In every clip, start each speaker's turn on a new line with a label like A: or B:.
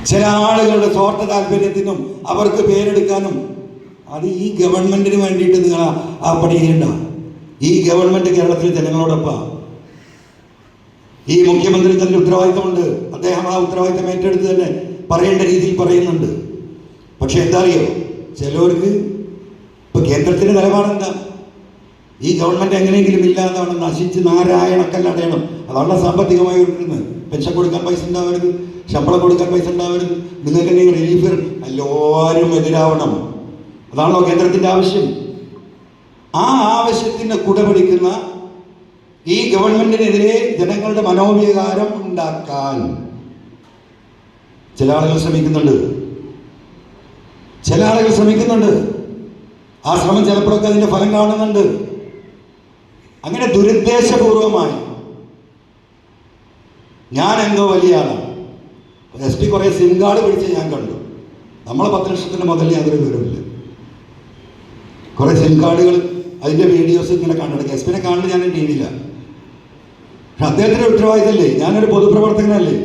A: ചില ആളുകളുടെ സ്വാർത്ഥ താല്പര്യത്തിനും അവർക്ക് പേരെടുക്കാനും അത് ഈ ഗവൺമെന്റിന് വേണ്ടിയിട്ട് നിങ്ങൾ ആ പണി ചെയ്യണ്ട. ഈ ഗവൺമെന്റ് കേരളത്തിലെ ജനങ്ങളോടൊപ്പം. ഈ മുഖ്യമന്ത്രിക്ക് അതിന് ഉത്തരവാദിത്തമുണ്ട്. അദ്ദേഹം ആ ഉത്തരവാദിത്തം ഏറ്റെടുത്ത് തന്നെ പറയേണ്ട രീതിയിൽ പറയുന്നുണ്ട്. പക്ഷെ എന്താ അറിയോ, ചിലവർക്ക് ഇപ്പൊ കേന്ദ്രത്തിന്റെ നിലപാടെന്താ, ഈ ഗവൺമെന്റ് എങ്ങനെയെങ്കിലും ഇല്ലാതാണ് നശിച്ച് നാരായണക്കല്ലടയണം. അതാണ് സാമ്പത്തികമായി കൊടുക്കുന്നത്. പെൻഷൻ കൊടുക്കാൻ പൈസ ഉണ്ടാവരുത്, ശമ്പളം കൊടുക്കാൻ പൈസ ഉണ്ടാവരുത്, നിങ്ങൾക്ക് എന്തെങ്കിലും റിലീഫ് എല്ലാവരും എതിരാവണം. അതാണല്ലോ കേന്ദ്രത്തിന്റെ ആവശ്യം. ആ ആവശ്യത്തിന് കുടപിടിക്കുന്ന ഈ ഗവൺമെന്റിനെതിരെ ജനങ്ങളുടെ മനോവികാരം ഉണ്ടാക്കാൻ ചില ആളുകൾ ശ്രമിക്കുന്നുണ്ട്. ആ ശ്രമം ചിലപ്പോഴൊക്കെ അതിന്റെ ഫലം കാണുന്നുണ്ട്. അങ്ങനെ ദുരുദ്ദേശപൂർവമായി ഞാൻ എന്തോ വലിയ ആളാണ്. SP കുറെ സിം കാർഡ് പിടിച്ച് ഞാൻ കണ്ടു. നമ്മളെ 10 ലക്ഷത്തിന്റെ മുതൽ യാതൊരു വിവരമില്ല. കുറെ സിം കാർഡുകൾ അതിന്റെ വീഡിയോസ് ഇങ്ങനെ കണ്ടെടുക്കുക. SP കാണുന്നത് ഞാൻ TV യില്ല. പക്ഷെ അദ്ദേഹത്തിന്റെ ഉത്തരവാദിത്തമല്ലേ, ഞാനൊരു പൊതുപ്രവർത്തകനല്ലേ.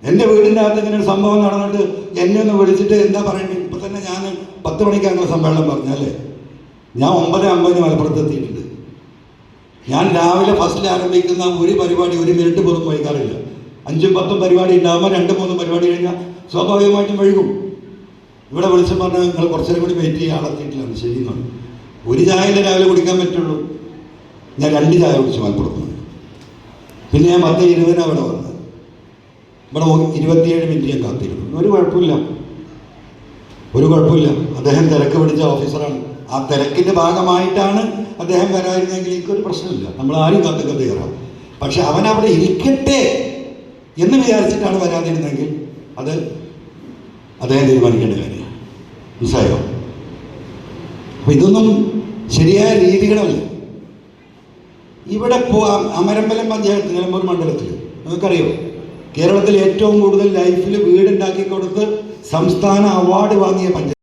A: എൻ്റെ വീടിൻ്റെ അകത്ത് ഇങ്ങനെ ഒരു സംഭവം നടന്നിട്ട് എന്നെ ഒന്ന് വിളിച്ചിട്ട് എന്താ പറയേണ്ടത്? ഇപ്പൊ തന്നെ ഞാൻ 10 മണിക്കാണ് സമ്മേളനം പറഞ്ഞല്ലേ, ഞാൻ 9:50 മലപ്പുറത്ത് എത്തിയിട്ടുണ്ട്. ഞാൻ രാവിലെ ഫസ്റ്റിൽ ആരംഭിക്കുന്ന ഒരു പരിപാടി 1 മിനിറ്റ് പോലും വൈകാറില്ല. 5ഉം 10ഉം പരിപാടി ഉണ്ടാകുമ്പോൾ 2-3 പരിപാടി കഴിഞ്ഞാൽ സ്വാഭാവികമായിട്ടും വൈകും. ഇവിടെ വിളിച്ചു പറഞ്ഞാൽ നിങ്ങൾ കുറച്ചേരം കൂടി വെയിറ്റ് ചെയ്യാൻ ആളെത്തിയിട്ടില്ല. ശരിയെന്നാണ്. ഒരു ചായയിലെ രാവിലെ കുടിക്കാൻ പറ്റുള്ളൂ. ഞാൻ 2 ചായ കുടിച്ചു മലപ്പുറത്ത്. പിന്നെ ഞാൻ 10:20 അവിടെ വന്നത്. ഇവിടെ 27 മിനിറ്റ് ഞാൻ കാത്തിരുന്നു. ഒരു കുഴപ്പമില്ല. അദ്ദേഹം തിരക്ക് പിടിച്ച ഓഫീസറാണ്. ആ തിരക്കിന്റെ ഭാഗമായിട്ടാണ് അദ്ദേഹം വരായിരുന്നെങ്കിൽ എനിക്കൊരു പ്രശ്നമില്ല. നമ്മൾ ആരും കാത്തൊക്കെ കയറാം. പക്ഷെ അവൻ അവിടെ ഇരിക്കട്ടെ എന്ന് വിചാരിച്ചിട്ടാണ് വരാതിരുന്നെങ്കിൽ അത് അദ്ദേഹം തീരുമാനിക്കേണ്ട കാര്യമാണ്. മനസ്സിലായോ? അപ്പൊ ഇതൊന്നും ശരിയായ രീതികളല്ല. ഇവിടെ അമരമ്പലം പഞ്ചായത്ത് നിലമ്പൂർ മണ്ഡലത്തിൽ നിങ്ങൾക്കറിയോ, കേരളത്തിൽ ഏറ്റവും കൂടുതൽ ലൈഫിൽ വീടുണ്ടാക്കി കൊടുത്ത് സംസ്ഥാന അവാർഡ് വാങ്ങിയ പഞ്ചായത്ത്.